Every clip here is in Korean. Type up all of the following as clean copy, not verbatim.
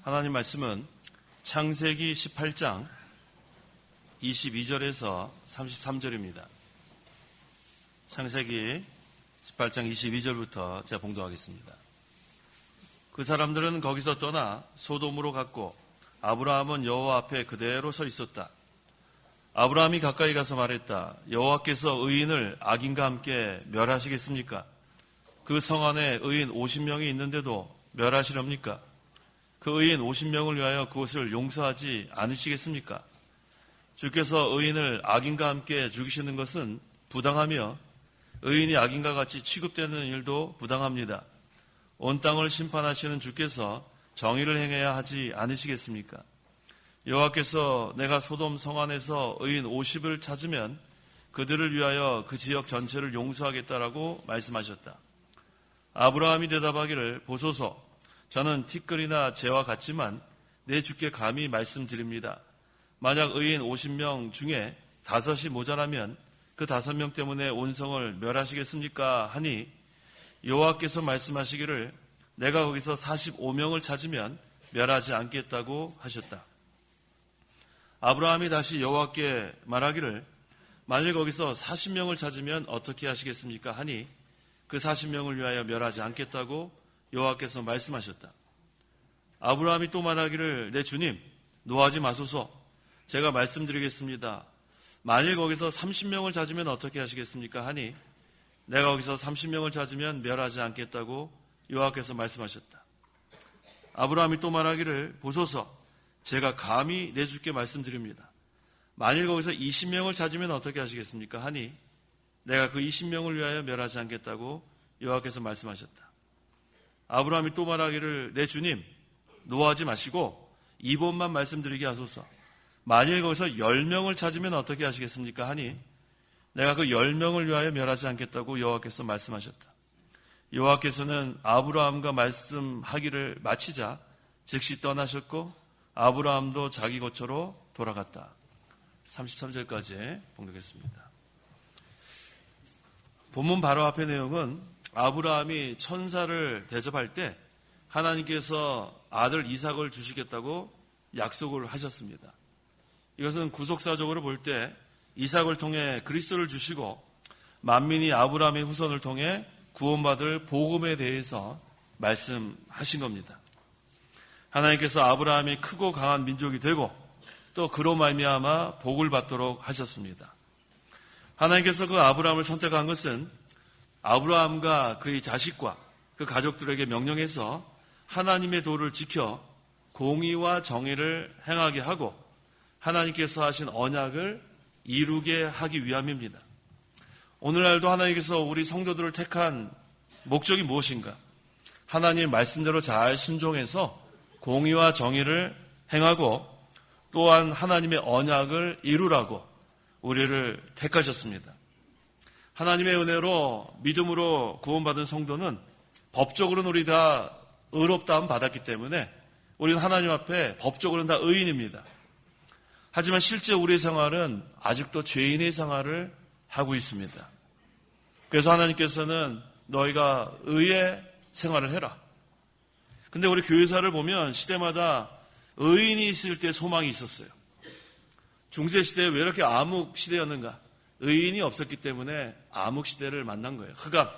하나님 말씀은 창세기 18장 22절에서 33절입니다. 창세기 18장 22절부터 제가 봉독하겠습니다. 그 사람들은 거기서 떠나 소돔으로 갔고 아브라함은 여호와 앞에 그대로 서 있었다. 아브라함이 가까이 가서 말했다. 여호와께서 의인을 악인과 함께 멸하시겠습니까? 그 성 안에 의인 50명이 있는데도 멸하시렵니까? 그 의인 50명을 위하여 그곳을 용서하지 않으시겠습니까? 주께서 의인을 악인과 함께 죽이시는 것은 부당하며 의인이 악인과 같이 취급되는 일도 부당합니다. 온 땅을 심판하시는 주께서 정의를 행해야 하지 않으시겠습니까? 여호와께서 내가 소돔 성 안에서 의인 50을 찾으면 그들을 위하여 그 지역 전체를 용서하겠다라고 말씀하셨다. 아브라함이 대답하기를 보소서, 저는 티끌이나 재와 같지만 내 주께 감히 말씀드립니다. 만약 의인 50명 중에 5이 모자라면 그 5명 때문에 온 성을 멸하시겠습니까? 하니 여호와께서 말씀하시기를 내가 거기서 45명을 찾으면 멸하지 않겠다고 하셨다. 아브라함이 다시 여호와께 말하기를 만일 거기서 40명을 찾으면 어떻게 하시겠습니까? 하니 그 40명을 위하여 멸하지 않겠다고 여호와께서 말씀하셨다. 아브라함이 또 말하기를 내 주님 노하지 마소서, 제가 말씀드리겠습니다. 만일 거기서 30명을 찾으면 어떻게 하시겠습니까? 하니 내가 거기서 30명을 찾으면 멸하지 않겠다고 여호와께서 말씀하셨다. 아브라함이 또 말하기를 보소서, 제가 감히 내 주께 말씀드립니다. 만일 거기서 20명을 찾으면 어떻게 하시겠습니까? 하니 내가 그 20명을 위하여 멸하지 않겠다고 여호와께서 말씀하셨다. 아브라함이 또 말하기를 내 주님 노하지 마시고 이번만 말씀드리게 하소서. 만일 거기서 10명을 찾으면 어떻게 하시겠습니까? 하니 내가 그 10명을 위하여 멸하지 않겠다고 여호와께서 말씀하셨다. 여호와께서는 아브라함과 말씀하기를 마치자 즉시 떠나셨고 아브라함도 자기 곳으로 돌아갔다. 33절까지 봉독했습니다. 본문 바로 앞의 내용은 아브라함이 천사를 대접할 때 하나님께서 아들 이삭을 주시겠다고 약속을 하셨습니다. 이것은 구속사적으로 볼 때 이삭을 통해 그리스도를 주시고 만민이 아브라함의 후손을 통해 구원받을 복음에 대해서 말씀하신 겁니다. 하나님께서 아브라함이 크고 강한 민족이 되고 또 그로 말미암아 복을 받도록 하셨습니다. 하나님께서 그 아브라함을 선택한 것은 아브라함과 그의 자식과 그 가족들에게 명령해서 하나님의 도를 지켜 공의와 정의를 행하게 하고 하나님께서 하신 언약을 이루게 하기 위함입니다. 오늘날도 하나님께서 우리 성도들을 택한 목적이 무엇인가? 하나님의 말씀대로 잘 순종해서 공의와 정의를 행하고 또한 하나님의 언약을 이루라고 우리를 택하셨습니다. 하나님의 은혜로 믿음으로 구원받은 성도는 법적으로는 우리 다 의롭다함 받았기 때문에 우리는 하나님 앞에 법적으로는 다 의인입니다. 하지만 실제 우리의 생활은 아직도 죄인의 생활을 하고 있습니다. 그래서 하나님께서는 너희가 의의 생활을 해라. 근데 우리 교회사를 보면 시대마다 의인이 있을 때 소망이 있었어요. 중세시대에 왜 이렇게 암흑시대였는가? 의인이 없었기 때문에 암흑시대를 만난 거예요. 흑암.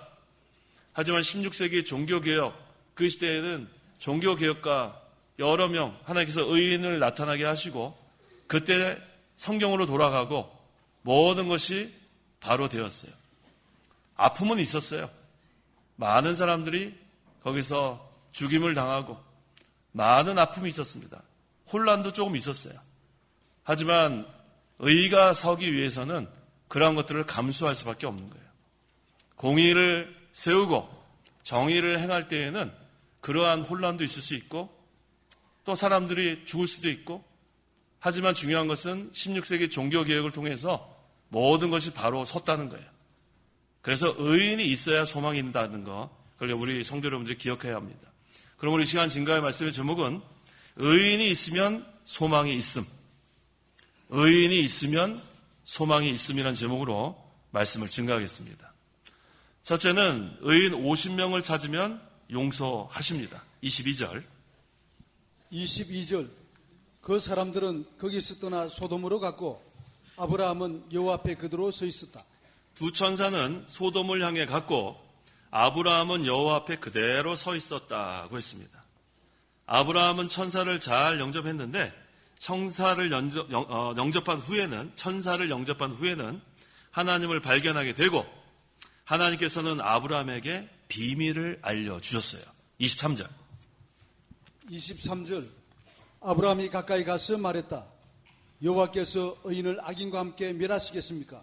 하지만 16세기 종교개혁, 그 시대에는 종교개혁가 여러 명 하나님께서 의인을 나타나게 하시고 그때 성경으로 돌아가고 모든 것이 바로 되었어요. 아픔은 있었어요. 많은 사람들이 거기서 죽임을 당하고 많은 아픔이 있었습니다. 혼란도 조금 있었어요. 하지만 의가 서기 위해서는 그러한 것들을 감수할 수밖에 없는 거예요. 공의를 세우고 정의를 행할 때에는 그러한 혼란도 있을 수 있고 또 사람들이 죽을 수도 있고 하지만 중요한 것은 16세기 종교개혁을 통해서 모든 것이 바로 섰다는 거예요. 그래서 의인이 있어야 소망이 있다는 거, 그걸 우리 성도 여러분들이 기억해야 합니다. 그럼 우리 시간 증거의 말씀의 제목은 의인이 있으면 소망이 있음. 의인이 있으면 소망이 있음이라는 제목으로 말씀을 증거하겠습니다. 첫째는 의인 50명을 찾으면 용서하십니다. 22절. 22절 그 사람들은 거기서 떠나 소돔으로 갔고 아브라함은 여호와 앞에 그대로 서 있었다. 두 천사는 소돔을 향해 갔고 아브라함은 여호와 앞에 그대로 서 있었다고 했습니다. 아브라함은 천사를 잘 영접했는데 천사를 영접한 후에는 하나님을 발견하게 되고 하나님께서는 아브라함에게 비밀을 알려주셨어요. 23절. 아브라함이 가까이 가서 말했다. 여호와께서 의인을 악인과 함께 멸하시겠습니까?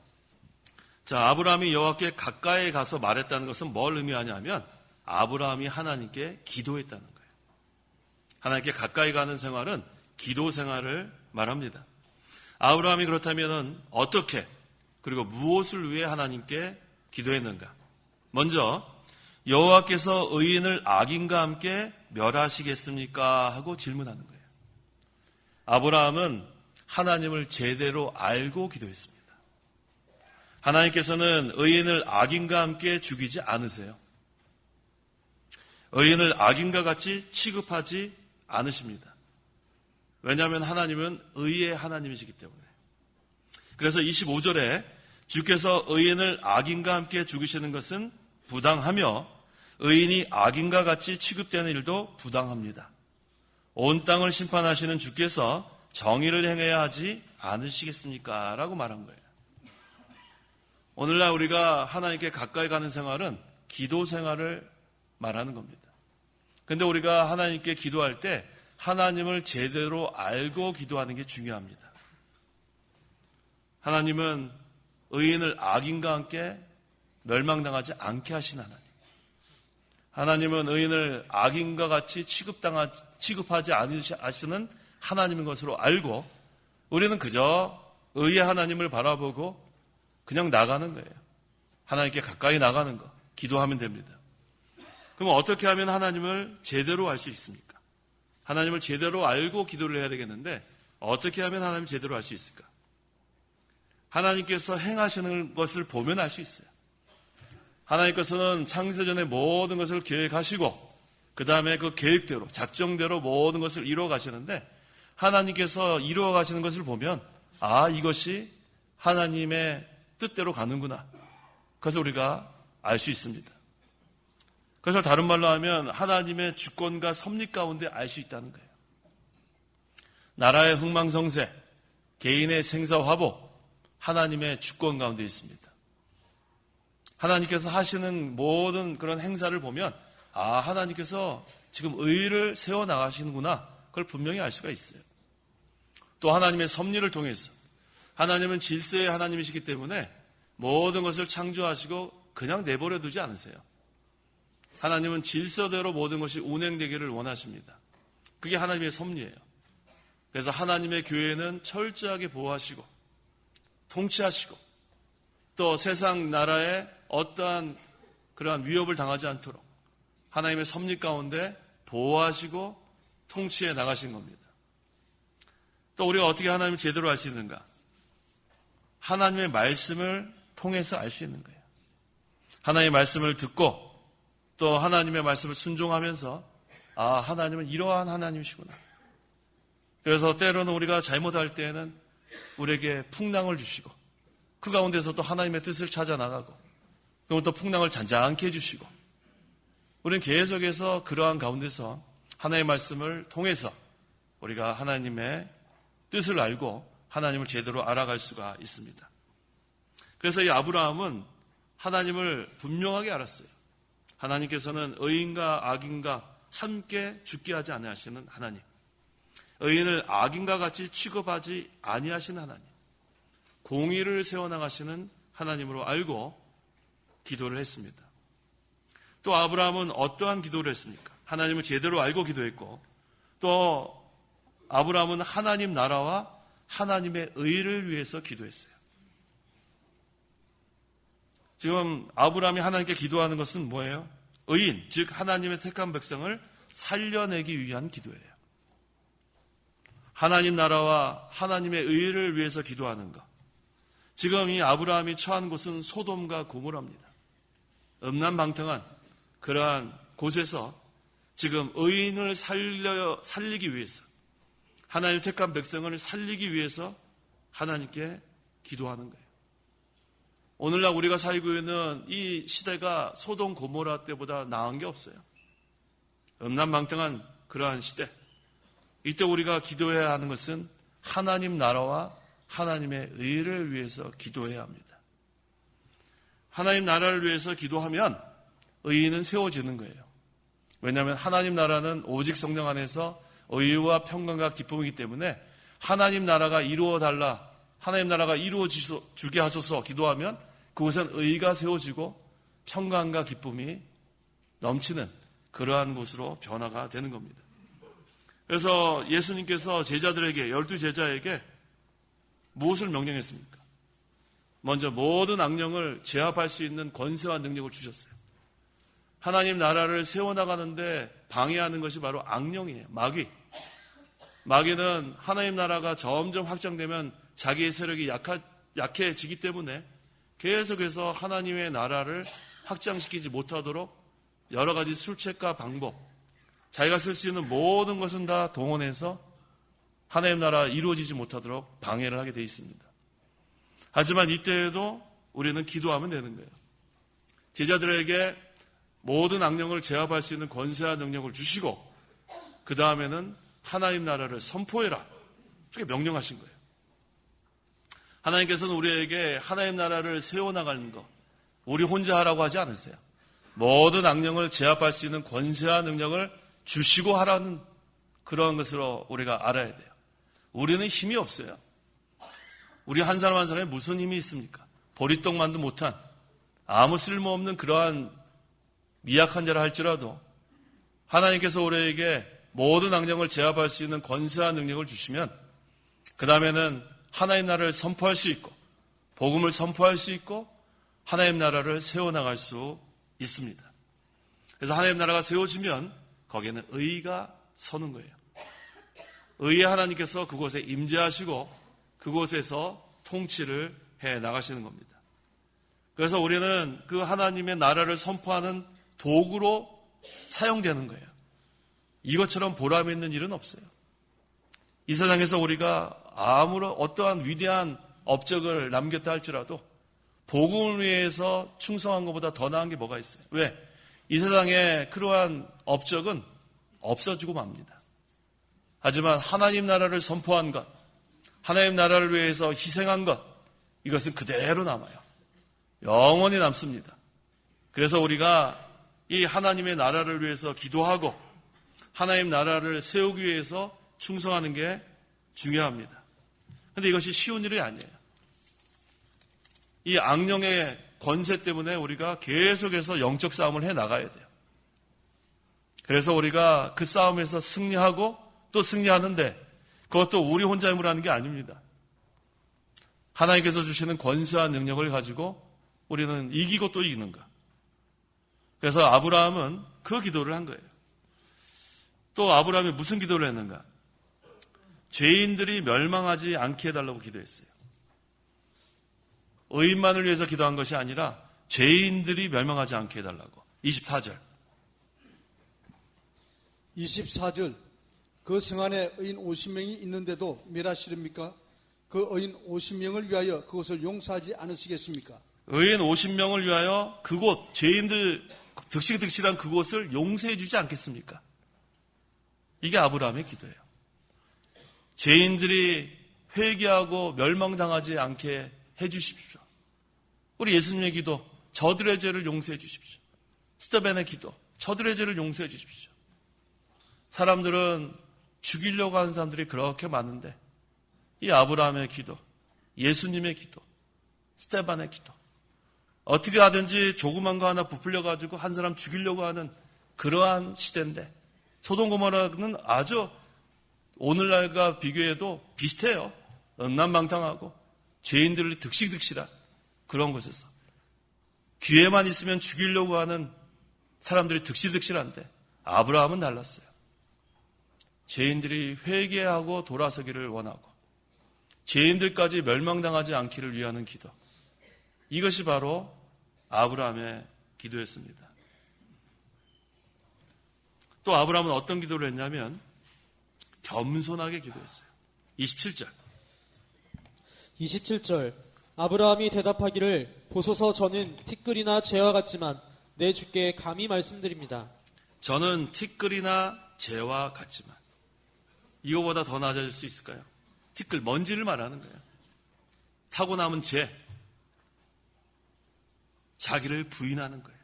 자, 아브라함이 여호와께 가까이 가서 말했다는 것은 뭘 의미하냐면 아브라함이 하나님께 기도했다는 거예요. 하나님께 가까이 가는 생활은 기도 생활을 말합니다. 아브라함이 그렇다면 어떻게 그리고 무엇을 위해 하나님께 기도했는가? 먼저 여호와께서 의인을 악인과 함께 멸하시겠습니까? 하고 질문하는 거예요. 아브라함은 하나님을 제대로 알고 기도했습니다. 하나님께서는 의인을 악인과 함께 죽이지 않으세요. 의인을 악인과 같이 취급하지 않으십니다. 왜냐하면 하나님은 의의 하나님이시기 때문에. 그래서 25절에 주께서 의인을 악인과 함께 죽이시는 것은 부당하며 의인이 악인과 같이 취급되는 일도 부당합니다. 온 땅을 심판하시는 주께서 정의를 행해야 하지 않으시겠습니까? 라고 말한 거예요. 오늘날 우리가 하나님께 가까이 가는 생활은 기도 생활을 말하는 겁니다. 그런데 우리가 하나님께 기도할 때 하나님을 제대로 알고 기도하는 게 중요합니다. 하나님은 의인을 악인과 함께 멸망당하지 않게 하신 하나님. 하나님은 의인을 악인과 같이 취급하지 않으시는 하나님인 것으로 알고 우리는 그저 의의 하나님을 바라보고 그냥 나가는 거예요. 하나님께 가까이 나가는 거, 기도하면 됩니다. 그럼 어떻게 하면 하나님을 제대로 알 수 있습니까? 하나님을 제대로 알고 기도를 해야 되겠는데 어떻게 하면 하나님을 제대로 알 수 있을까? 하나님께서 행하시는 것을 보면 알 수 있어요. 하나님께서는 창세전에 모든 것을 계획하시고 그 다음에 그 계획대로 작정대로 모든 것을 이루어 가시는데 하나님께서 이루어 가시는 것을 보면 이것이 하나님의 뜻대로 가는구나. 그래서 우리가 알 수 있습니다. 그래서 다른 말로 하면 하나님의 주권과 섭리 가운데 알 수 있다는 거예요. 나라의 흥망성쇠, 개인의 생사화복, 하나님의 주권 가운데 있습니다. 하나님께서 하시는 모든 그런 행사를 보면 하나님께서 지금 의를 세워나가시는구나. 그걸 분명히 알 수가 있어요. 또 하나님의 섭리를 통해서 하나님은 질서의 하나님이시기 때문에 모든 것을 창조하시고 그냥 내버려 두지 않으세요. 하나님은 질서대로 모든 것이 운행되기를 원하십니다. 그게 하나님의 섭리예요. 그래서 하나님의 교회는 철저하게 보호하시고 통치하시고 또 세상 나라에 어떠한 그러한 위협을 당하지 않도록 하나님의 섭리 가운데 보호하시고 통치해 나가신 겁니다. 또 우리가 어떻게 하나님을 제대로 알 수 있는가? 하나님의 말씀을 통해서 알 수 있는 거예요. 하나님의 말씀을 듣고 또 하나님의 말씀을 순종하면서 하나님은 이러한 하나님이시구나. 그래서 때로는 우리가 잘못할 때에는 우리에게 풍랑을 주시고 그 가운데서 또 하나님의 뜻을 찾아 나가고 그러면 또 풍랑을 잔잔케 해주시고 우리는 계속해서 그러한 가운데서 하나님의 말씀을 통해서 우리가 하나님의 뜻을 알고 하나님을 제대로 알아갈 수가 있습니다. 그래서 이 아브라함은 하나님을 분명하게 알았어요. 하나님께서는 의인과 악인과 함께 죽게 하지 아니하시는 하나님, 의인을 악인과 같이 취급하지 아니하시는 하나님, 공의를 세워나가시는 하나님으로 알고 기도를 했습니다. 또 아브라함은 어떠한 기도를 했습니까? 하나님을 제대로 알고 기도했고 또 아브라함은 하나님 나라와 하나님의 의를 위해서 기도했어요. 지금 아브라함이 하나님께 기도하는 것은 뭐예요? 의인, 즉 하나님의 택한 백성을 살려내기 위한 기도예요. 하나님 나라와 하나님의 의를 위해서 기도하는 것. 지금 이 아브라함이 처한 곳은 소돔과 고모라입니다. 음란방탕한 그러한 곳에서 지금 의인을 살리기 위해서, 하나님 택한 백성을 살리기 위해서 하나님께 기도하는 거예요. 오늘날 우리가 살고 있는 이 시대가 소돔 고모라 때보다 나은 게 없어요. 음란망탕한 그러한 시대. 이때 우리가 기도해야 하는 것은 하나님 나라와 하나님의 의를 위해서 기도해야 합니다. 하나님 나라를 위해서 기도하면 의인은 세워지는 거예요. 왜냐하면 하나님 나라는 오직 성령 안에서 의와 평강과 기쁨이기 때문에 하나님 나라가 이루어달라, 하나님 나라가 이루어지게 하소서 기도하면 그곳은 의가 세워지고 평강과 기쁨이 넘치는 그러한 곳으로 변화가 되는 겁니다. 그래서 예수님께서 제자들에게, 12제자에게 무엇을 명령했습니까? 먼저 모든 악령을 제압할 수 있는 권세와 능력을 주셨어요. 하나님 나라를 세워나가는데 방해하는 것이 바로 악령이에요. 마귀. 마귀는 하나님 나라가 점점 확장되면 자기의 세력이 약해지기 때문에 계속해서 하나님의 나라를 확장시키지 못하도록 여러 가지 술책과 방법, 자기가 쓸 수 있는 모든 것은 다 동원해서 하나님 나라 이루어지지 못하도록 방해를 하게 되어 있습니다. 하지만 이때에도 우리는 기도하면 되는 거예요. 제자들에게 모든 악령을 제압할 수 있는 권세와 능력을 주시고 그 다음에는 하나님 나라를 선포해라, 이렇게 명령하신 거예요. 하나님께서는 우리에게 하나님 나라를 세워나가는 거 우리 혼자 하라고 하지 않으세요. 모든 악령을 제압할 수 있는 권세와 능력을 주시고 하라는 그런 것으로 우리가 알아야 돼요. 우리는 힘이 없어요. 우리 한 사람 한 사람에 무슨 힘이 있습니까? 보리떡만도 못한 아무 쓸모없는 그러한 미약한 자라 할지라도 하나님께서 우리에게 모든 악령을 제압할 수 있는 권세와 능력을 주시면 그 다음에는 하나님 나라를 선포할 수 있고 복음을 선포할 수 있고 하나님 나라를 세워나갈 수 있습니다. 그래서 하나님 나라가 세워지면 거기에는 의가 서는 거예요. 의의 하나님께서 그곳에 임재하시고 그곳에서 통치를 해 나가시는 겁니다. 그래서 우리는 그 하나님의 나라를 선포하는 도구로 사용되는 거예요. 이것처럼 보람 있는 일은 없어요. 이 세상에서 우리가 아무런 어떠한 위대한 업적을 남겼다 할지라도 복음을 위해서 충성한 것보다 더 나은 게 뭐가 있어요? 왜? 이 세상에 그러한 업적은 없어지고 맙니다. 하지만 하나님 나라를 선포한 것, 하나님 나라를 위해서 희생한 것, 이것은 그대로 남아요. 영원히 남습니다. 그래서 우리가 이 하나님의 나라를 위해서 기도하고 하나님 나라를 세우기 위해서 충성하는 게 중요합니다. 그런데 이것이 쉬운 일이 아니에요. 이 악령의 권세 때문에 우리가 계속해서 영적 싸움을 해 나가야 돼요. 그래서 우리가 그 싸움에서 승리하고 또 승리하는데 그것도 우리 혼자 힘으로 하는 게 아닙니다. 하나님께서 주시는 권세와 능력을 가지고 우리는 이기고 또 이기는 것. 그래서 아브라함은 그 기도를 한 거예요. 또 아브라함이 무슨 기도를 했는가? 죄인들이 멸망하지 않게 해달라고 기도했어요. 의인만을 위해서 기도한 것이 아니라 죄인들이 멸망하지 않게 해달라고. 24절. 24절. 그 성 안에 의인 50명이 있는데도 멸하시렵니까? 그 의인 50명을 위하여 그것을 용서하지 않으시겠습니까? 의인 50명을 위하여 그곳, 죄인들 득실득실한 그곳을 용서해 주지 않겠습니까? 이게 아브라함의 기도예요. 죄인들이 회개하고 멸망당하지 않게 해 주십시오. 우리 예수님의 기도, 저들의 죄를 용서해 주십시오. 스테반의 기도, 저들의 죄를 용서해 주십시오. 사람들은 죽이려고 하는 사람들이 그렇게 많은데 이 아브라함의 기도, 예수님의 기도, 스테반의 기도, 어떻게 하든지 조그만 거 하나 부풀려가지고 한 사람 죽이려고 하는 그러한 시대인데 소돔 고모라는 아주 오늘날과 비교해도 비슷해요. 음란망탕하고 죄인들이 득실득실한 그런 곳에서 기회만 있으면 죽이려고 하는 사람들이 득실득실한데 아브라함은 달랐어요. 죄인들이 회개하고 돌아서기를 원하고 죄인들까지 멸망당하지 않기를 위하는 기도. 이것이 바로 아브라함의 기도였습니다. 또 아브라함은 어떤 기도를 했냐면 겸손하게 기도했어요. 27절. 27절 아브라함이 대답하기를 보소서 저는 티끌이나 재와 같지만 내 주께 감히 말씀드립니다. 저는 티끌이나 재와 같지만 이거보다 더 낮아질 수 있을까요? 티끌, 먼지를 말하는 거예요. 타고 남은 재, 자기를 부인하는 거예요.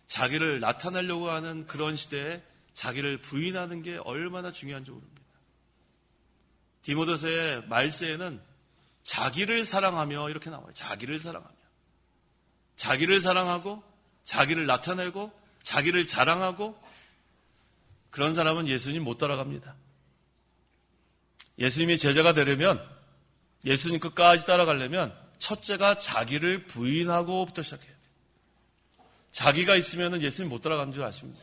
자기를 나타내려고 하는 그런 시대에 자기를 부인하는 게 얼마나 중요한지 모릅니다. 디모데서의 말세에는 자기를 사랑하며 이렇게 나와요. 자기를 사랑하며. 자기를 사랑하고 자기를 나타내고 자기를 자랑하고 그런 사람은 예수님 못 따라갑니다. 예수님이 제자가 되려면 예수님 끝까지 따라가려면 첫째가 자기를 부인하고부터 시작해야 돼요. 자기가 있으면 예수님 못 따라가는 줄 아십니다.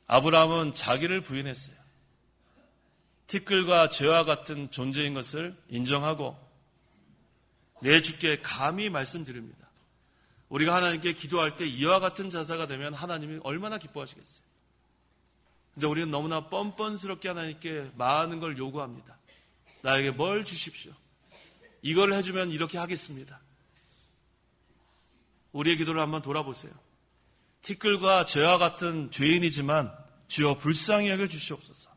아브라함은 자기를 부인했어요. 티끌과 재와 같은 존재인 것을 인정하고 내 주께 감히 말씀드립니다. 우리가 하나님께 기도할 때 이와 같은 자세가 되면 하나님이 얼마나 기뻐하시겠어요. 근데 우리는 너무나 뻔뻔스럽게 하나님께 많은 걸 요구합니다. 나에게 뭘 주십시오. 이걸 해주면 이렇게 하겠습니다. 우리의 기도를 한번 돌아보세요. 티끌과 재와 같은 죄인이지만 주여 불쌍히 여겨 주시옵소서.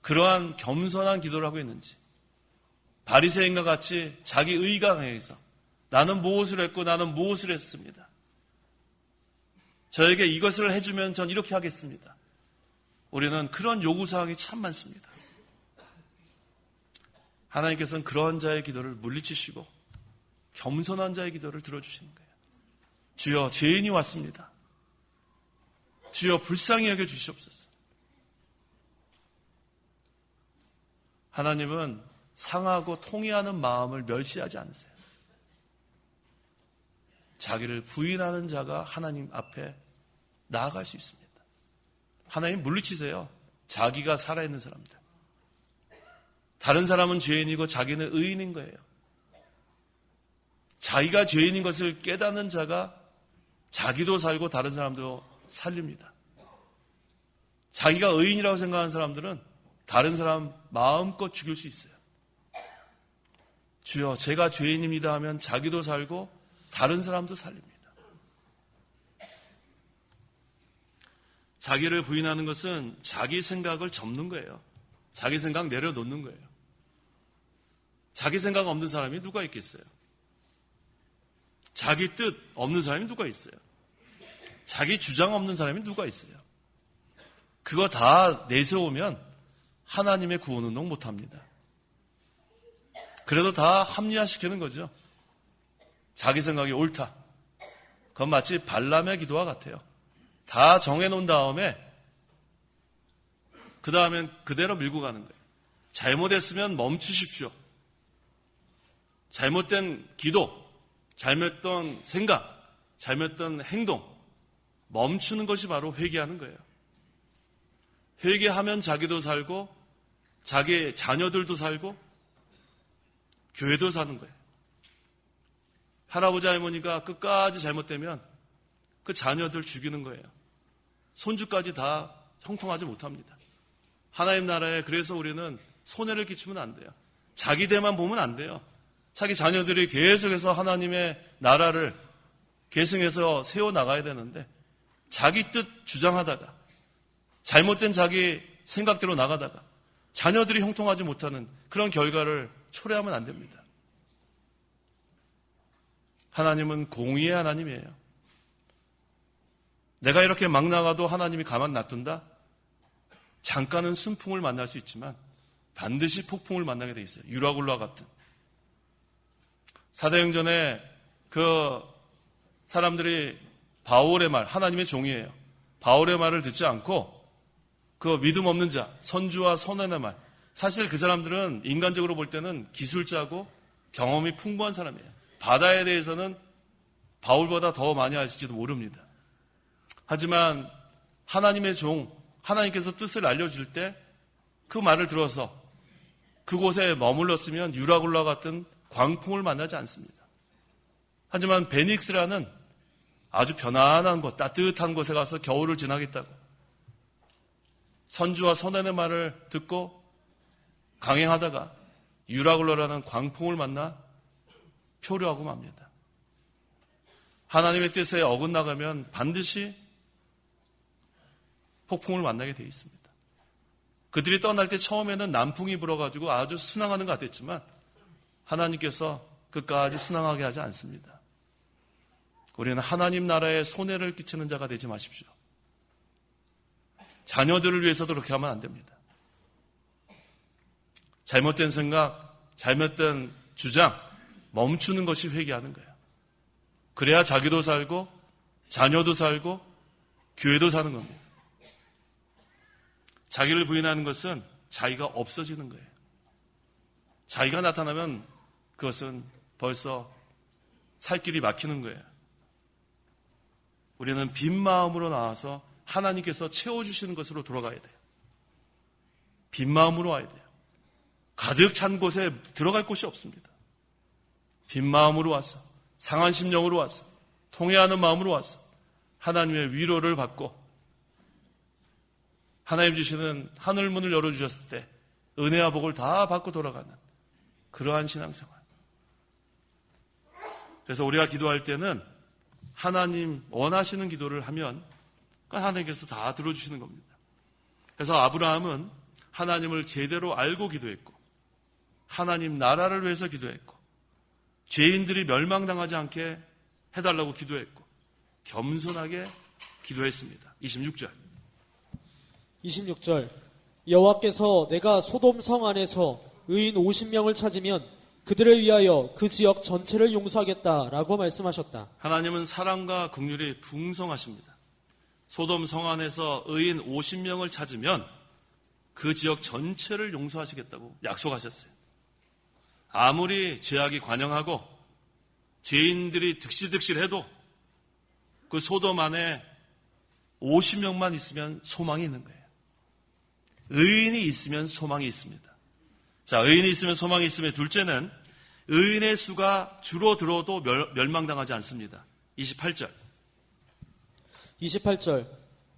그러한 겸손한 기도를 하고 있는지, 바리새인과 같이 자기 의가 강해서 나는 무엇을 했고 나는 무엇을 했습니다. 저에게 이것을 해주면 전 이렇게 하겠습니다. 우리는 그런 요구사항이 참 많습니다. 하나님께서는 그런 자의 기도를 물리치시고 겸손한 자의 기도를 들어주시는 거예요. 주여 죄인이 왔습니다. 주여 불쌍히 여겨 주시옵소서. 하나님은 상하고 통회하는 마음을 멸시하지 않으세요. 자기를 부인하는 자가 하나님 앞에 나아갈 수 있습니다. 하나님 물리치세요. 자기가 살아있는 사람들. 다른 사람은 죄인이고 자기는 의인인 거예요. 자기가 죄인인 것을 깨닫는 자가 자기도 살고 다른 사람도 살립니다. 자기가 의인이라고 생각하는 사람들은 다른 사람 마음껏 죽일 수 있어요. 주여 제가 죄인입니다 하면 자기도 살고 다른 사람도 살립니다. 자기를 부인하는 것은 자기 생각을 접는 거예요. 자기 생각 내려놓는 거예요. 자기 생각 없는 사람이 누가 있겠어요? 자기 뜻 없는 사람이 누가 있어요? 자기 주장 없는 사람이 누가 있어요? 그거 다 내세우면 하나님의 구원운동 못합니다. 그래도 다 합리화시키는 거죠. 자기 생각이 옳다. 그건 마치 발람의 기도와 같아요. 다 정해놓은 다음에 그 다음엔 그대로 밀고 가는 거예요. 잘못했으면 멈추십시오. 잘못된 기도, 잘못된 생각, 잘못된 행동 멈추는 것이 바로 회개하는 거예요. 회개하면 자기도 살고 자기 자녀들도 살고 교회도 사는 거예요. 할아버지 할머니가 끝까지 잘못되면 그 자녀들 죽이는 거예요. 손주까지 다 형통하지 못합니다. 하나님 나라에 그래서 우리는 손해를 끼치면 안 돼요. 자기 대만 보면 안 돼요. 자기 자녀들이 계속해서 하나님의 나라를 계승해서 세워나가야 되는데 자기 뜻 주장하다가 잘못된 자기 생각대로 나가다가 자녀들이 형통하지 못하는 그런 결과를 초래하면 안 됩니다. 하나님은 공의의 하나님이에요. 내가 이렇게 막 나가도 하나님이 가만 놔둔다? 잠깐은 순풍을 만날 수 있지만 반드시 폭풍을 만나게 돼 있어요. 유라굴라와 같은. 사도행전에 그 사람들이 바울의 말, 하나님의 종이에요. 바울의 말을 듣지 않고 그 믿음 없는 자, 선주와 선원의 말. 사실 그 사람들은 인간적으로 볼 때는 기술자고 경험이 풍부한 사람이에요. 바다에 대해서는 바울보다 더 많이 아실지도 모릅니다. 하지만 하나님의 종, 하나님께서 뜻을 알려줄 때 그 말을 들어서 그곳에 머물렀으면 유라굴라 같은 광풍을 만나지 않습니다. 하지만 베닉스라는 아주 편안한 곳, 따뜻한 곳에 가서 겨울을 지나겠다고. 선주와 선원의 말을 듣고 강행하다가 유라굴로라는 광풍을 만나 표류하고 맙니다. 하나님의 뜻에 어긋나가면 반드시 폭풍을 만나게 되어 있습니다. 그들이 떠날 때 처음에는 남풍이 불어가지고 아주 순항하는 것 같았지만 하나님께서 끝까지 순항하게 하지 않습니다. 우리는 하나님 나라에 손해를 끼치는 자가 되지 마십시오. 자녀들을 위해서도 그렇게 하면 안 됩니다. 잘못된 생각, 잘못된 주장, 멈추는 것이 회개하는 거예요. 그래야 자기도 살고 자녀도 살고 교회도 사는 겁니다. 자기를 부인하는 것은 자기가 없어지는 거예요. 자기가 나타나면 그것은 벌써 살 길이 막히는 거예요. 우리는 빈 마음으로 나와서 하나님께서 채워주시는 것으로 돌아가야 돼요. 빈 마음으로 와야 돼요. 가득 찬 곳에 들어갈 곳이 없습니다. 빈 마음으로 와서, 상한 심령으로 와서, 통회하는 마음으로 와서 하나님의 위로를 받고 하나님 주시는 하늘 문을 열어주셨을 때 은혜와 복을 다 받고 돌아가는 그러한 신앙생활. 그래서 우리가 기도할 때는 하나님 원하시는 기도를 하면 하나님께서 다 들어주시는 겁니다. 그래서 아브라함은 하나님을 제대로 알고 기도했고 하나님 나라를 위해서 기도했고 죄인들이 멸망당하지 않게 해달라고 기도했고 겸손하게 기도했습니다. 26절 여호와께서 내가 소돔 성 안에서 의인 50명을 찾으면 그들을 위하여 그 지역 전체를 용서하겠다라고 말씀하셨다. 하나님은 사랑과 긍휼이 풍성하십니다. 소돔 성 안에서 의인 50명을 찾으면 그 지역 전체를 용서하시겠다고 약속하셨어요. 아무리 죄악이 관영하고 죄인들이 득실득실해도 그 소돔 안에 50명만 있으면 소망이 있는 거예요. 의인이 있으면 소망이 있습니다. 자, 의인이 있으면 소망이 있으면 둘째는 의인의 수가 줄어들어도 멸망당하지 않습니다. 28절.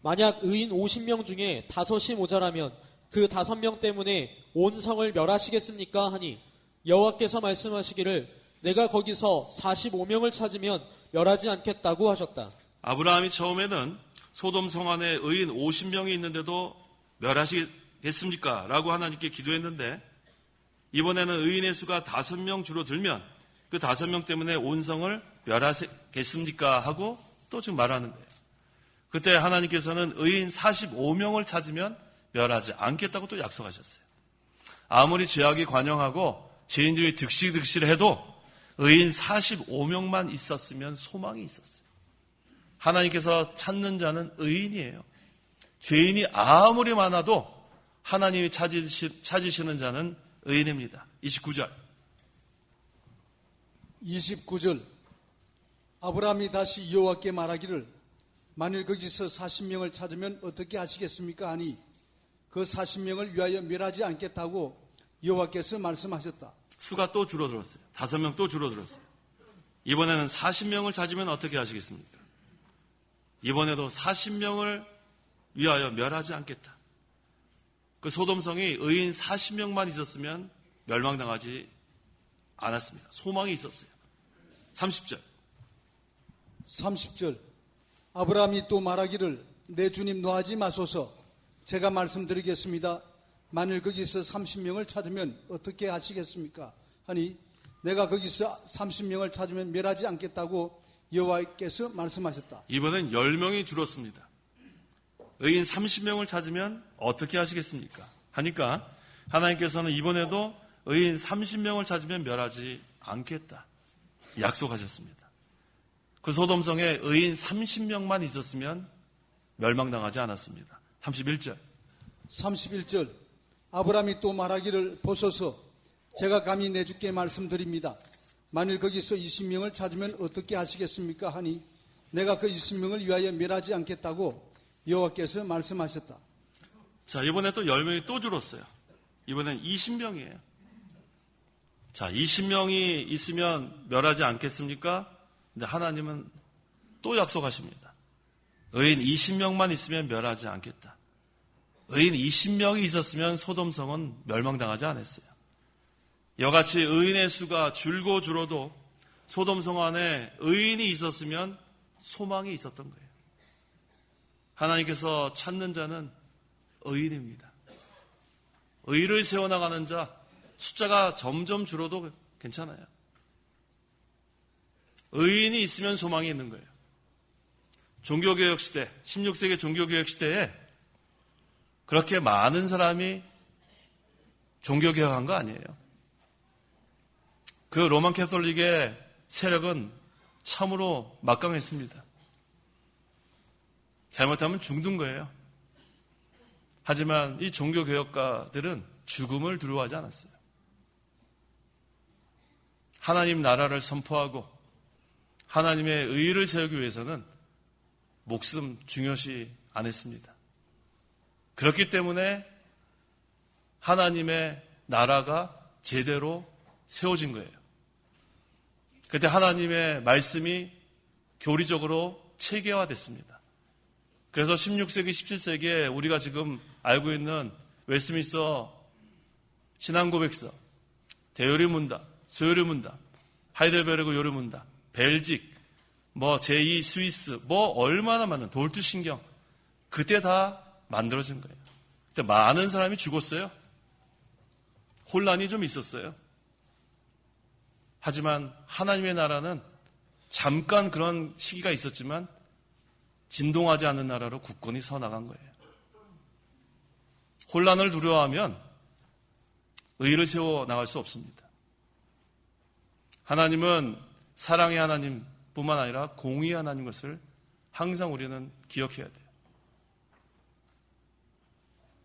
만약 의인 50명 중에 5이 모자라면 그 5명 때문에 온 성을 멸하시겠습니까? 하니 여호와께서 말씀하시기를 내가 거기서 45명을 찾으면 멸하지 않겠다고 하셨다. 아브라함이 처음에는 소돔 성 안에 의인 50명이 있는데도 멸하시겠습니까? 라고 하나님께 기도했는데 이번에는 의인의 수가 5명 줄어들면 그 5명 때문에 온 성을 멸하시겠습니까? 하고 또 지금 말하는 거예요. 그때 하나님께서는 의인 45명을 찾으면 멸하지 않겠다고 또 약속하셨어요. 아무리 죄악이 관영하고 죄인들이 득실득실해도 의인 45명만 있었으면 소망이 있었어요. 하나님께서 찾는 자는 의인이에요. 죄인이 아무리 많아도 하나님이 찾으시는 자는 의인입니다. 29절. 아브라함이 다시 여호와께 말하기를 만일 거기서 40명을 찾으면 어떻게 하시겠습니까? 하니 그 40명을 위하여 멸하지 않겠다고 여호와께서 말씀하셨다. 수가 또 줄어들었어요. 5명 또 줄어들었어요. 이번에는 40명을 찾으면 어떻게 하시겠습니까? 이번에도 40명을 위하여 멸하지 않겠다. 그 소돔성이 의인 40명만 있었으면 멸망당하지 않았습니다. 소망이 있었어요. 30절. 아브라함이 또 말하기를 내 주님 노하지 마소서. 제가 말씀드리겠습니다. 만일 거기서 30명을 찾으면 어떻게 하시겠습니까? 하니 내가 거기서 30명을 찾으면 멸하지 않겠다고 여호와께서 말씀하셨다. 이번엔 10명이 줄었습니다. 의인 30명을 찾으면 어떻게 하시겠습니까? 하니까 하나님께서는 이번에도 의인 30명을 찾으면 멸하지 않겠다 약속하셨습니다. 그 소돔성에 의인 30명만 있었으면 멸망당하지 않았습니다. 31절. 아브라함이 또 말하기를 보소서. 제가 감히 내 주께 말씀드립니다. 만일 거기서 20명을 찾으면 어떻게 하시겠습니까? 하니 내가 그 20명을 위하여 멸하지 않겠다고 여호와께서 말씀하셨다. 자, 이번에 또 10명이 또 줄었어요. 이번엔 20명이에요. 자, 20명이 있으면 멸하지 않겠습니까? 근데 하나님은 또 약속하십니다. 의인 20명만 있으면 멸하지 않겠다. 의인 20명이 있었으면 소돔성은 멸망당하지 않았어요. 이같이 의인의 수가 줄고 줄어도 소돔성 안에 의인이 있었으면 소망이 있었던 거예요. 하나님께서 찾는 자는 의인입니다. 의를 세워나가는 자, 숫자가 점점 줄어도 괜찮아요. 의인이 있으면 소망이 있는 거예요. 종교개혁 시대, 16세기 종교개혁 시대에 그렇게 많은 사람이 종교개혁한 거 아니에요. 그 로만 캐톨릭의 세력은 참으로 막강했습니다. 잘못하면 죽는 거예요. 하지만 이 종교개혁가들은 죽음을 두려워하지 않았어요. 하나님 나라를 선포하고 하나님의 의를 세우기 위해서는 목숨 중요시 안 했습니다. 그렇기 때문에 하나님의 나라가 제대로 세워진 거예요. 그때 하나님의 말씀이 교리적으로 체계화됐습니다. 그래서 16세기, 17세기에 우리가 지금 알고 있는 웨스트민스터 신앙고백서, 대요리문답, 소요리문답, 하이델베르그 요리문답, 벨직, 제2 스위스, 얼마나 많은 돌투신경, 그때 다 만들어진 거예요. 그때 많은 사람이 죽었어요. 혼란이 좀 있었어요. 하지만 하나님의 나라는 잠깐 그런 시기가 있었지만 진동하지 않는 나라로 굳건히 서나간 거예요. 혼란을 두려워하면 의를 세워 나갈 수 없습니다. 하나님은 사랑의 하나님뿐만 아니라 공의의 하나님 것을 항상 우리는 기억해야 돼요.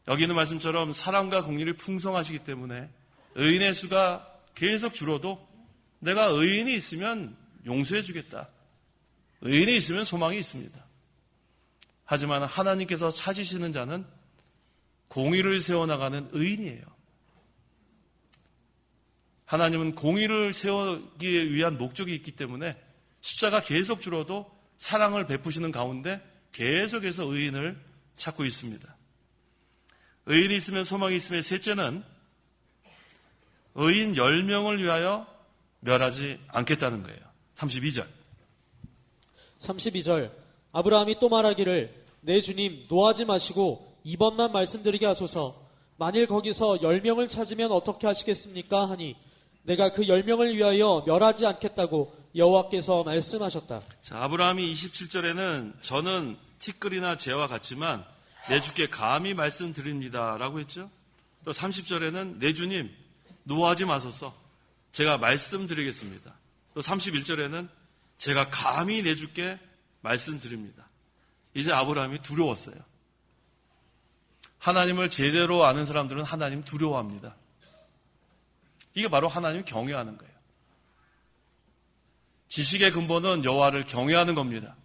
여기 있는 말씀처럼 사랑과 공의를 풍성하시기 때문에 의인의 수가 계속 줄어도 내가 의인이 있으면 용서해 주겠다. 의인이 있으면 소망이 있습니다. 하지만 하나님께서 찾으시는 자는 공의를 세워나가는 의인이에요. 하나님은 공의를 세우기 위한 목적이 있기 때문에 숫자가 계속 줄어도 사랑을 베푸시는 가운데 계속해서 의인을 찾고 있습니다. 의인이 있으면 소망이 있으면 셋째는 의인 10명을 위하여 멸하지 않겠다는 거예요. 32절. 32절. 아브라함이 또 말하기를 내 주님 노하지 마시고 이번만 말씀드리게 하소서. 만일 거기서 10명을 찾으면 어떻게 하시겠습니까? 하니 내가 그 10명을 위하여 멸하지 않겠다고 여호와께서 말씀하셨다. 자, 아브라함이 27절에는 저는 티끌이나 재와 같지만 내 주께 감히 말씀드립니다 라고 했죠. 또 30절에는 내 주님 노하지 마소서 제가 말씀드리겠습니다. 또 31절에는 제가 감히 내 주께 말씀드립니다. 이제 아브라함이 두려웠어요. 하나님을 제대로 아는 사람들은 하나님 두려워합니다. 이게 바로 하나님을 경외하는 거예요. 지식의 근본은 여호와를 경외하는 겁니다.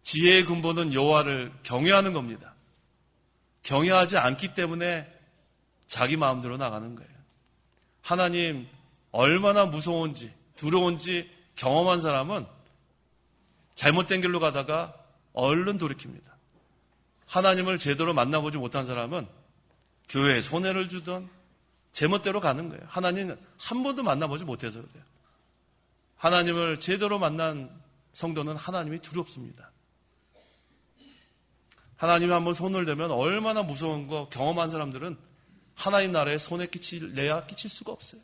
지혜의 근본은 여호와를 경외하는 겁니다. 경외하지 않기 때문에 자기 마음대로 나가는 거예요. 하나님 얼마나 무서운지 두려운지 경험한 사람은 잘못된 길로 가다가 얼른 돌이킵니다. 하나님을 제대로 만나보지 못한 사람은 교회에 손해를 주던 제멋대로 가는 거예요. 하나님은 한 번도 만나보지 못해서 그래요. 하나님을 제대로 만난 성도는 하나님이 두렵습니다. 하나님이 한번 손을 대면 얼마나 무서운 거 경험한 사람들은 하나님 나라에 손에 끼칠래야 끼칠 수가 없어요.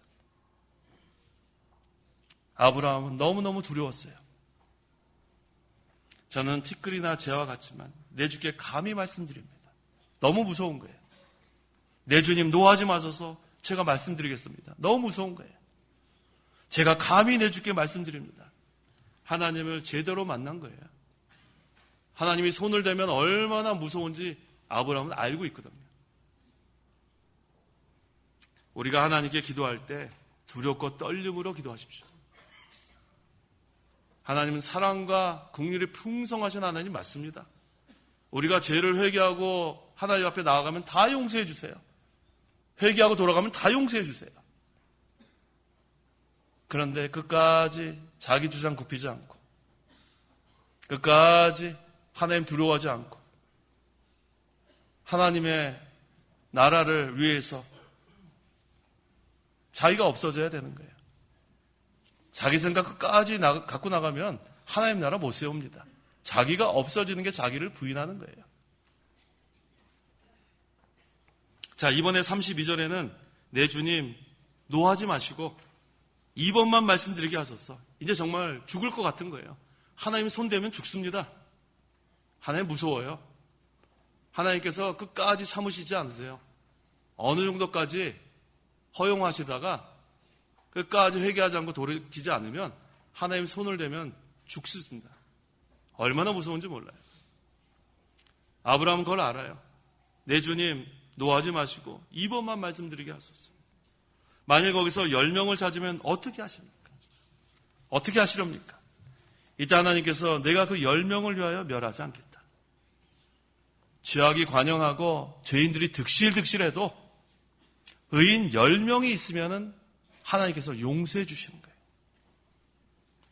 아브라함은 너무너무 두려웠어요. 저는 티끌이나 재와 같지만 내 주께 감히 말씀드립니다. 너무 무서운 거예요. 내 주님 노하지 마소서 제가 말씀드리겠습니다. 너무 무서운 거예요. 제가 감히 내 주께 말씀드립니다. 하나님을 제대로 만난 거예요. 하나님이 손을 대면 얼마나 무서운지 아브라함은 알고 있거든요. 우리가 하나님께 기도할 때 두렵고 떨림으로 기도하십시오. 하나님은 사랑과 긍휼이 풍성하신 하나님 맞습니다. 우리가 죄를 회개하고 하나님 앞에 나아가면 다 용서해 주세요. 회개하고 돌아가면 다 용서해 주세요. 그런데 끝까지 자기 주장 굽히지 않고 끝까지 하나님 두려워하지 않고 하나님의 나라를 위해서 자기가 없어져야 되는 거예요. 자기 생각 끝까지 갖고 나가면 하나님 나라 못 세웁니다. 자기가 없어지는 게 자기를 부인하는 거예요. 자, 이번에 32절에는 내 주님 노하지 마시고 2번만 말씀드리게 하소서. 이제 정말 죽을 것 같은 거예요. 하나님 손대면 죽습니다. 하나님 무서워요. 하나님께서 끝까지 참으시지 않으세요. 어느 정도까지 허용하시다가 끝까지 회개하지 않고 돌이키지 않으면 하나님 손을 대면 죽습니다. 얼마나 무서운지 몰라요. 아브라함은 그걸 알아요. 내 주님 노하지 마시고 2번만 말씀드리게 하소서. 만일 거기서 10명을 찾으면 어떻게 하십니까? 어떻게 하시렵니까? 이때 하나님께서 내가 그 10명을 위하여 멸하지 않겠다. 죄악이 관영하고 죄인들이 득실득실해도 의인 10명이 있으면 하나님께서 용서해 주시는 거예요.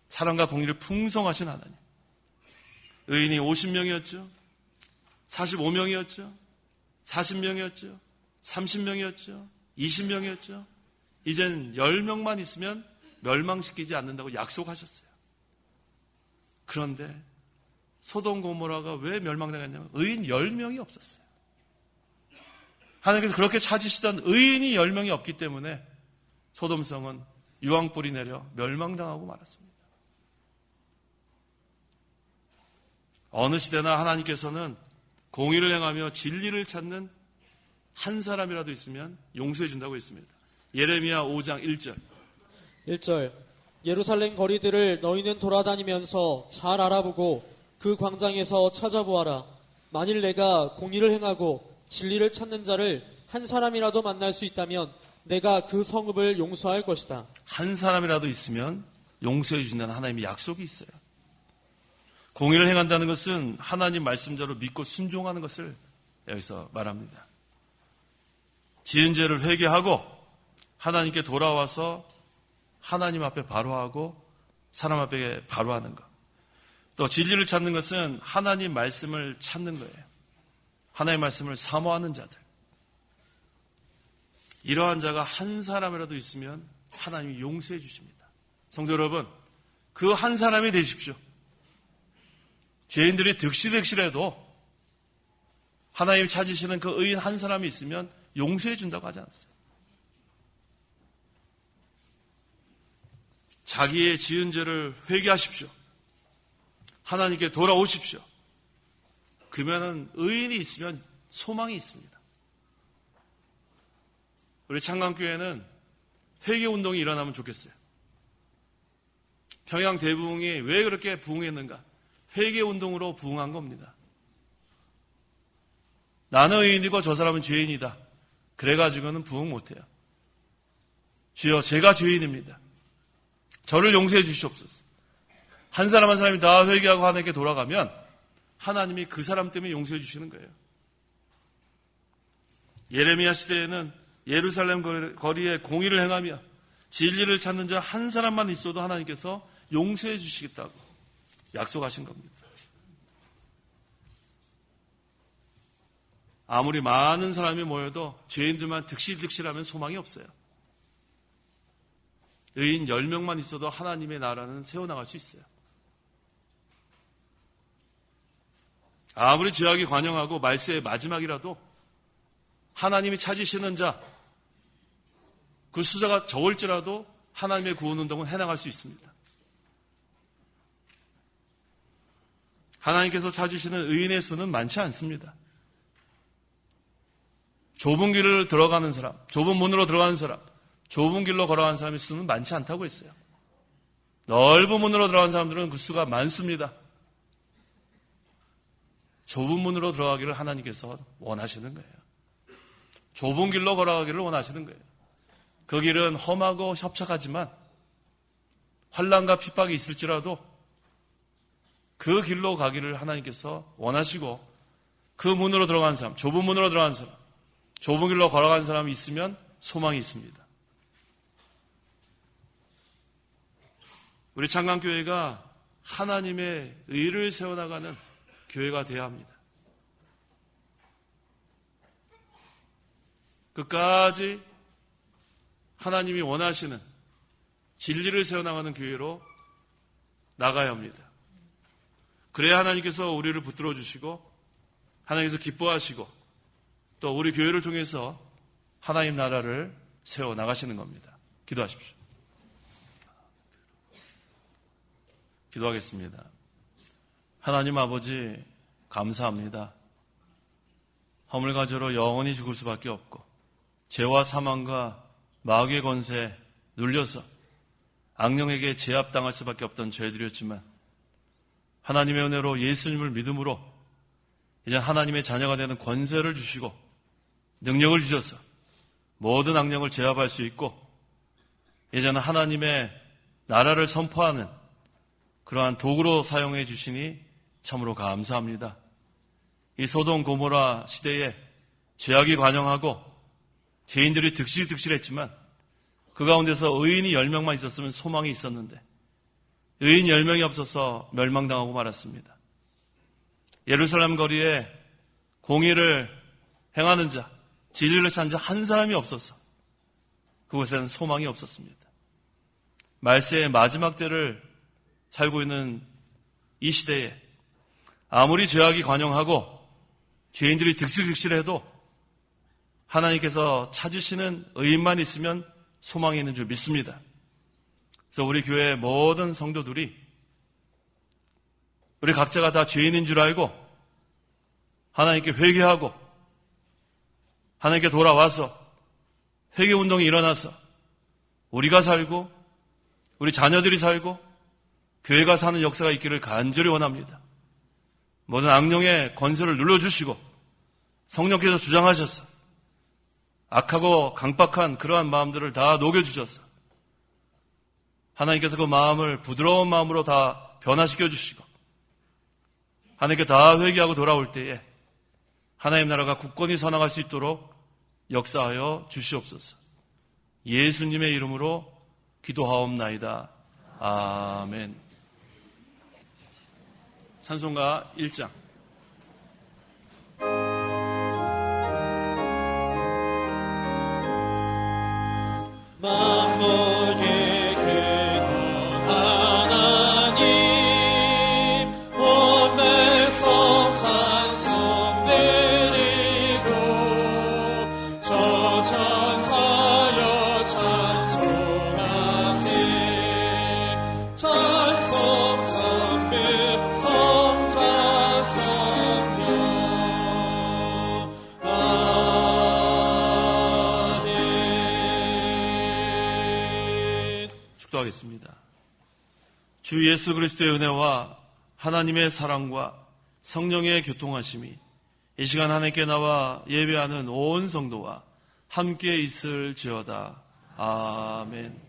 사랑과 공의를 풍성하신 하나님. 의인이 50명이었죠. 45명이었죠. 40명이었죠. 30명이었죠. 20명이었죠. 이젠 10명만 있으면 멸망시키지 않는다고 약속하셨어요. 그런데 소돔 고모라가 왜 멸망당했냐면 의인 10명이 없었어요. 하나님께서 그렇게 찾으시던 의인이 10명이 없기 때문에 소돔성은 유황불이 내려 멸망당하고 말았습니다. 어느 시대나 하나님께서는 공의를 행하며 진리를 찾는 한 사람이라도 있으면 용서해 준다고 했습니다. 예레미야 5장 1절. 1절 예루살렘 거리들을 너희는 돌아다니면서 잘 알아보고 그 광장에서 찾아보아라. 만일 내가 공의를 행하고 진리를 찾는 자를 한 사람이라도 만날 수 있다면 내가 그 성읍을 용서할 것이다. 한 사람이라도 있으면 용서해 주신다는 하나님의 약속이 있어요. 공의를 행한다는 것은 하나님 말씀대로 믿고 순종하는 것을 여기서 말합니다. 지은 죄를 회개하고 하나님께 돌아와서 하나님 앞에 바로하고 사람 앞에 바로하는 것. 또 진리를 찾는 것은 하나님 말씀을 찾는 거예요. 하나님 말씀을 사모하는 자들. 이러한 자가 한 사람이라도 있으면 하나님이 용서해 주십니다. 성도 여러분, 그 한 사람이 되십시오. 죄인들이 득실득실해도 하나님 찾으시는 그 의인 한 사람이 있으면 용서해 준다고 하지 않았어요. 자기의 지은 죄를 회개하십시오. 하나님께 돌아오십시오. 그러면은 의인이 있으면 소망이 있습니다. 우리 창강교회는 회개운동이 일어나면 좋겠어요. 평양 대부흥이 왜 그렇게 부흥했는가? 회개운동으로 부흥한 겁니다. 나는 의인이고 저 사람은 죄인이다. 그래가지고는 부흥 못해요. 주여, 제가 죄인입니다. 저를 용서해 주시옵소서. 한 사람 한 사람이 다 회개하고 하나님께 돌아가면 하나님이 그 사람 때문에 용서해 주시는 거예요. 예레미야 시대에는 예루살렘 거리에 공의를 행하며 진리를 찾는 자 한 사람만 있어도 하나님께서 용서해 주시겠다고 약속하신 겁니다. 아무리 많은 사람이 모여도 죄인들만 득실득실하면 소망이 없어요. 의인 10명만 있어도 하나님의 나라는 세워나갈 수 있어요. 아무리 죄악이 관영하고 말세의 마지막이라도 하나님이 찾으시는 자, 그 숫자가 적을지라도 하나님의 구원운동은 해나갈 수 있습니다. 하나님께서 찾으시는 의인의 수는 많지 않습니다. 좁은 길을 들어가는 사람, 좁은 문으로 들어가는 사람, 좁은 길로 걸어가는 사람의 수는 많지 않다고 했어요. 넓은 문으로 들어가는 사람들은 그 수가 많습니다. 좁은 문으로 들어가기를 하나님께서 원하시는 거예요. 좁은 길로 걸어가기를 원하시는 거예요. 그 길은 험하고 협착하지만 환난과 핍박이 있을지라도 그 길로 가기를 하나님께서 원하시고 그 문으로 들어가는 사람, 좁은 문으로 들어가는 사람, 좁은 길로 걸어가는 사람이 있으면 소망이 있습니다. 우리 창강교회가 하나님의 의를 세워나가는 교회가 되어야 합니다. 끝까지 하나님이 원하시는 진리를 세워나가는 교회로 나가야 합니다. 그래야 하나님께서 우리를 붙들어 주시고 하나님께서 기뻐하시고 또 우리 교회를 통해서 하나님 나라를 세워나가시는 겁니다. 기도하십시오. 기도하겠습니다. 하나님 아버지 감사합니다. 허물과저로 영원히 죽을 수밖에 없고 죄와 사망과 마귀의 권세에 눌려서 악령에게 제압당할 수밖에 없던 저희들이었지만 하나님의 은혜로 예수님을 믿음으로 이제 하나님의 자녀가 되는 권세를 주시고 능력을 주셔서 모든 악령을 제압할 수 있고 이제는 하나님의 나라를 선포하는 그러한 도구로 사용해 주시니 참으로 감사합니다. 이 소돔 고모라 시대에 죄악이 관영하고 죄인들이 득실득실했지만 그 가운데서 의인이 10명만 있었으면 소망이 있었는데 의인 10명이 없어서 멸망당하고 말았습니다. 예루살렘 거리에 공의를 행하는 자, 진리를 찾는 자 한 사람이 없어서 그곳에는 소망이 없었습니다. 말세의 마지막 때를 살고 있는 이 시대에 아무리 죄악이 관영하고 죄인들이 득실득실해도 하나님께서 찾으시는 의인만 있으면 소망이 있는 줄 믿습니다. 그래서 우리 교회의 모든 성도들이 우리 각자가 다 죄인인 줄 알고 하나님께 회개하고 하나님께 돌아와서 회개운동이 일어나서 우리가 살고 우리 자녀들이 살고 교회가 사는 역사가 있기를 간절히 원합니다. 모든 악령의 권세를 눌러주시고 성령께서 주장하셔서 악하고 강박한 그러한 마음들을 다 녹여주셔서 하나님께서 그 마음을 부드러운 마음으로 다 변화시켜 주시고 하나님께 다 회개하고 돌아올 때에 하나님 나라가 굳건히 서나갈 수 있도록 역사하여 주시옵소서. 예수님의 이름으로 기도하옵나이다. 아멘. 찬송가 1장. 만물의 근원 하나님 온 백성 찬송 드리고 저 천사여 찬송하세 찬송 선배 성자 성령 축도하겠습니다. 주 예수 그리스도의 은혜와 하나님의 사랑과 성령의 교통하심이 이 시간 하나님께 나와 예배하는 온 성도와 함께 있을지어다. 아멘.